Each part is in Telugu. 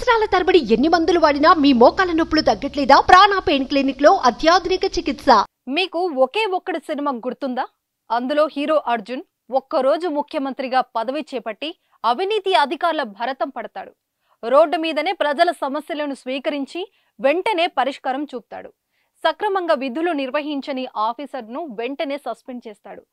సంవత్సరాల తరబడి ఎన్ని మందులు వాడినా మీ మోకాల నొప్పులు తగ్గట్లేదా? ప్రాణ పెయిన్ క్లినిక్ లో అత్యాధునిక చికిత్స. మీకు ఒకే ఒక్కడి సినిమా గుర్తుందా? అందులో హీరో అర్జున్ ఒక్కరోజు ముఖ్యమంత్రిగా పదవి చేపట్టి అవినీతి అధికారుల భరతం పడతాడు. రోడ్డు మీదనే ప్రజల సమస్యలను స్వీకరించి వెంటనే పరిష్కారం చూపుతాడు. సక్రమంగా విధులు నిర్వహించని ఆఫీసర్ను వెంటనే సస్పెండ్ చేస్తాడు.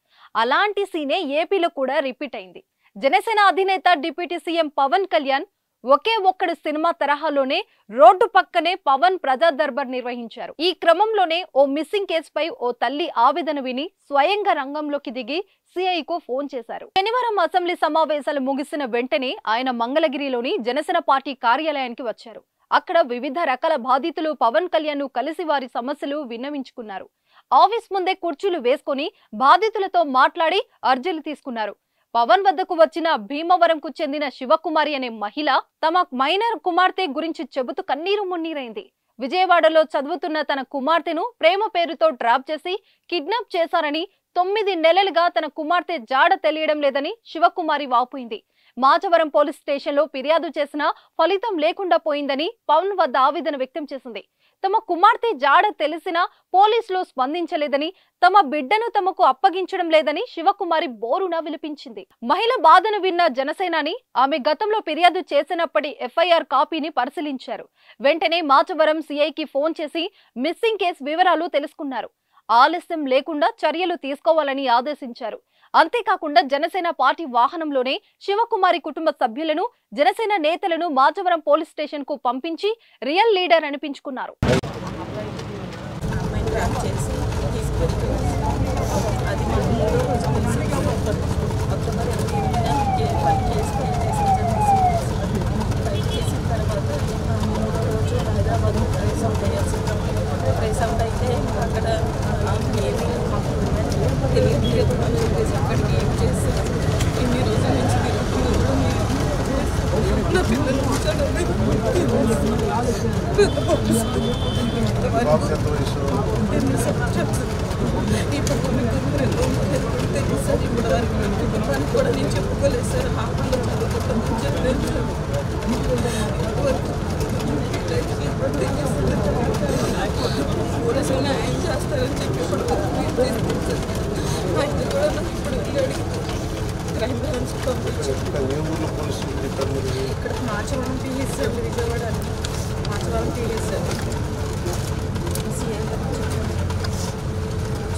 అలాంటి సీనే ఏపీలో కూడా రిపీట్ అయింది. జనసేన అధినేత డిప్యూటీ సీఎం పవన్ కళ్యాణ్ ఒకే ఒక్కడి సినిమా తరహాలోనే రోడ్డు పక్కనే పవన్ ప్రజా దర్బార్ నిర్వహించారు. ఈ క్రమంలోనే ఓ మిస్సింగ్ కేసుపై ఓ తల్లి ఆవేదన విని స్వయంగా రంగంలోకి దిగి సిఐకు ఫోన్ చేశారు. శనివారం అసెంబ్లీ సమావేశాలు ముగిసిన వెంటనే ఆయన మంగళగిరిలోని జనసేన పార్టీ కార్యాలయానికి వచ్చారు. అక్కడ వివిధ రకాల బాధితులు పవన్ కళ్యాణ్ ను కలిసి వారి సమస్యలు విన్నవించుకున్నారు. ఆఫీస్ ముందే కుర్చీలు వేసుకుని బాధితులతో మాట్లాడి అర్జీలు తీసుకున్నారు. పవన్ వద్దకు వచ్చిన భీమవరంకు చెందిన శివకుమారి అనే మహిళ తమ మైనర్ కుమార్తె గురించి చెబుతూ కన్నీరు మున్నీరైంది. విజయవాడలో చదువుతున్న తన కుమార్తెను ప్రేమ పేరుతో డ్రాప్ చేసి కిడ్నాప్ చేశారని, 9 నెలలుగా తన కుమార్తె జాడ తెలియడం లేదని శివకుమారి వాపోయింది. మాచవరం పోలీస్ స్టేషన్లో ఫిర్యాదు చేసినా ఫలితం లేకుండా పోయిందని పవన్ వద్ద ఆవేదన వ్యక్తం చేసింది. తమ కుమార్తె జాడ తెలిసినా పోలీసులు స్పందించలేదని, తమ బిడ్డను తమకు అప్పగించడం లేదని శివకుమారి బోరున విలిపించింది. మహిళ బాధను విన్న జనసేనాని ఆమె గతంలో ఫిర్యాదు చేసినప్పటి ఎఫ్ఐఆర్ కాపీని పరిశీలించారు. వెంటనే మాచవరం సిఐకి ఫోన్ చేసి మిస్సింగ్ కేసు వివరాలు తెలుసుకున్నారు. ఆలస్యం లేకుండా చర్యలు తీసుకోవాలని ఆదేశించారు. అంతేకాకుండా జనసేన పార్టీ వాహనంలోనే శివకుమారి కుటుంబ సభ్యులను, జనసేన నేతలను మాచవరం పోలీస్ స్టేషన్ కు పంపించి రియల్ లీడర్ అనిపించుకున్నారు. చెప్పుకోలేదు సార్. హాస్టల్లో పోలీసులు న్యాయం చేస్తారని చెప్పి ఇప్పుడు క్రైమ్ బ్రాంచ్ పంపించారు. ఇక్కడ Machavaram PS sir, Vijayawada Machavaram PS sir.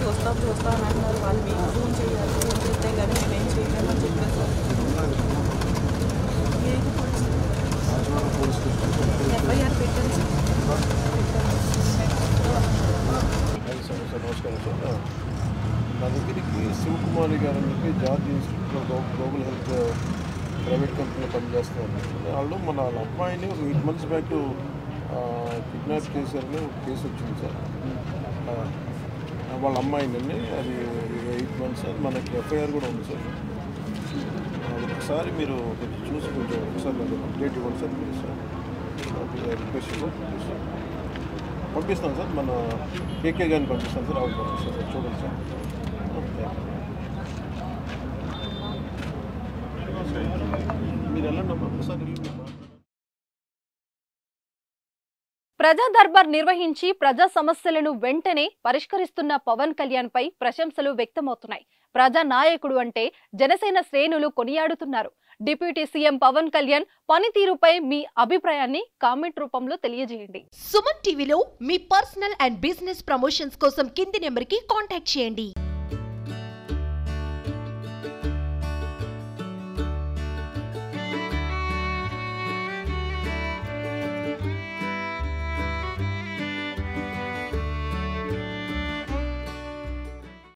చూస్తామని అంటున్నారు. వాళ్ళు మీకు ఫోన్ చేయాలి, ఫోన్ చేస్తే కానీ మేమేం చేయలేమని చెప్పారు సార్. ఎఫ్ఐఆర్ పెట్టాను సార్. నమస్కారం సార్. నా దగ్గరికి శివకుమారి గారు అని చెప్పి George institute of global health private కంపెనీలో పనిచేస్తున్నారు. వాళ్ళు వాళ్ళ అమ్మాయిని ఒక 8 months బ్యాక్ కిడ్నాప్ చేశారని ఒక కేసు వచ్చింది సార్. వాళ్ళ అమ్మాయిని అది 8 months మనకి ఎఫ్ఐఆర్ కూడా ఉంది సార్. ఒకసారి మీరు చూసి కొంచెం ఒకసారి నాకు అప్డేట్ ఇవ్వండి sir please sir. Request sir పంపిస్తాను సార్. మన కేకే గారిని పంపిస్తాను సార్. అవును పంపిస్తాను సార్. చూడండి సార్. మీరు వెళ్ళండి అమ్మా ఒకసారి. ప్రజా దర్బార్ నిర్వహించి ప్రజా సమస్యలను వెంటనే పరిష్కరిస్తున్న పవన్ కళ్యాణ్ పై ప్రశంసలు వ్యక్తమవుతున్నాయి. ప్రజా నాయకుడు అంటే జనసేన శ్రేణులు కొనియాడుతున్నారు. డిప్యూటీ సీఎం పవన్ కళ్యాణ్ పనితీరుపై మీ అభిప్రాయాన్ని కామెంట్ రూపంలో తెలియజేయండి. సుమన్ టీవీలో మీ పర్సనల్ అండ్ బిజినెస్ ప్రమోషన్స్ కోసం కింది నెంబర్కి కాంటాక్ట్ చేయండి.